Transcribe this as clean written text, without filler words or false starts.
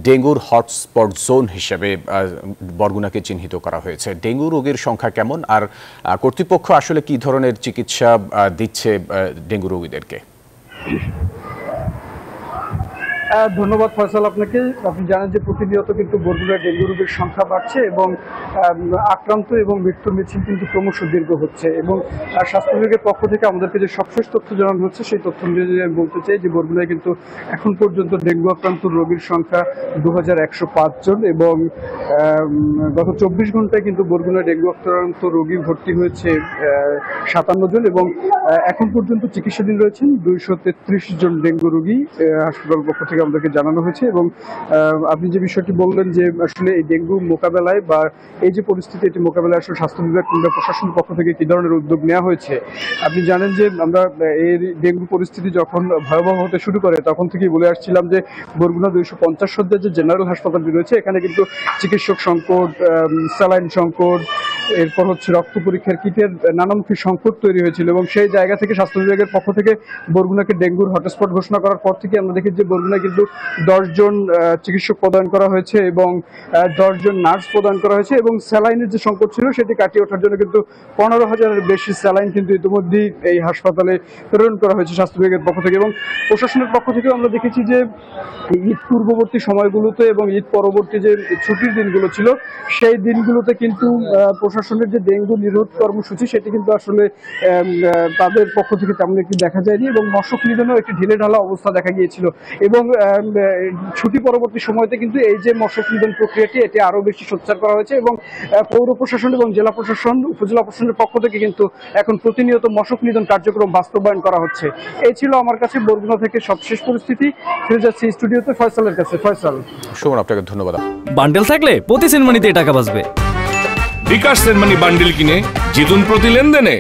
ডেঙ্গুর hotspot zone হিসেবে বরগুনাকে চিহ্নিত করা হয়েছে। ডেঙ্গু রোগীর সংখ্যা কেমন, আর কর্তৃপক্ষ আসলে কি ধরনের চিকিৎসা দিচ্ছে ডেঙ্গু রোগীদেরকে? ধন্যবাদ ফয়সাল আপনাকে। আপনি জানেন যে প্রতিনিয়ত কিন্তু বরগুনায় ডেঙ্গু রোগীর সংখ্যা বাড়ছে এবং আক্রান্ত এবং মৃত্যুর মিছিল কিন্তু ক্রমশ দীর্ঘ হচ্ছে, এবং স্বাস্থ্য বিভাগের পক্ষ থেকে আমাদেরকে যে সবশেষ তথ্য জানানো হচ্ছে সেই তথ্য অনুযায়ী আমি বলতে চাই যে বরগুনায় কিন্তু এখন পর্যন্ত ডেঙ্গু আক্রান্ত রোগীর সংখ্যা 2105 জন, এবং গত 24 ঘন্টায় কিন্তু বরগুনায় ডেঙ্গু আক্রান্ত রোগী ভর্তি হয়েছে 57 জন, এবং এখন পর্যন্ত চিকিৎসাধীন রয়েছেন 233 জন ডেঙ্গু রোগী হাসপাতাল পক্ষ থেকে আমাদেরকে জানানো হয়েছে। এবং আপনি যে বিষয়টি বললেন যে আসলে এই ডেঙ্গু মোকাবেলায় বা এই যে পরিস্থিতি, এটি মোকাবেলায় আসলে স্বাস্থ্য বিভাগ কিংবা প্রশাসনের পক্ষ থেকে কি ধরনের উদ্যোগ নেওয়া হয়েছে। আপনি জানেন যে আমরা এই ডেঙ্গু পরিস্থিতি যখন ভয়াবহ হতে শুরু করে তখন থেকেই বলে আসছিলাম যে বরগুনা 250 শয্যার যে জেনারেল হাসপাতালটি রয়েছে এখানে কিন্তু চিকিৎসক সংকট, স্যালাইন সংকট, এরপর হচ্ছে রক্ত পরীক্ষার কিটের নানামুখী সংকট তৈরি হয়েছিল, এবং সেই জায়গা থেকে স্বাস্থ্য বিভাগের পক্ষ থেকে বরগুনাকে ডেঙ্গুর হটস্পট ঘোষণা করার পর থেকে আমরা দেখি যে বরগুনায় কিন্তু 10 জন চিকিৎসক প্রদান করা হয়েছে এবং 10 জন নার্স প্রদান করা হয়েছে, এবং স্যালাইনের যে সংকট ছিল সেটি কাটিয়ে ওঠার জন্য কিন্তু 15,000-এর বেশি স্যালাইন কিন্তু ইতিমধ্যেই এই হাসপাতালে প্রেরণ করা হয়েছে স্বাস্থ্য বিভাগের পক্ষ থেকে। এবং প্রশাসনের পক্ষ থেকে আমরা দেখেছি যে ঈদ পূর্ববর্তী সময়গুলোতে এবং ঈদ পরবর্তী যে ছুটির দিনগুলো ছিল সেই দিনগুলোতে কিন্তু প্রশাসনের যে ডেঙ্গু নিরোধ কর্মসূচি সেটি কিন্তু আসলে তাদের পক্ষ থেকে তেমন একটি দেখা যায়নি, এবং মশক নিধনেও একটি ঢিলেঢালা অবস্থা দেখা গিয়েছিল। এবং ছুটি পরবর্তী সময়তে কিন্তু এই যে মশক নিধন প্রক্রিয়াটি এটি আরো বেশি সোচ্চার করা হয়েছে, এবং পৌর প্রশাসন এবং জেলা প্রশাসন, উপজেলা প্রশাসনের পক্ষ থেকে কিন্তু এখন প্রতিনিয়ত মশক নিধন কার্যক্রম বাস্তবায়ন করা হচ্ছে। এই ছিল আমার কাছে বরগুনা থেকে সবশেষ পরিস্থিতি। ফিরে যাচ্ছি স্টুডিওতে ফয়সালের কাছে। ফয়সাল, সুমন আপনাকে ধন্যবাদ। বান্ডেল থাকলে প্রতি সেনমানিতে টাকা বাঁচবে। বিকাশ সেনমানি বান্ডেল কিনে জিতুন প্রতি লেনদেনে।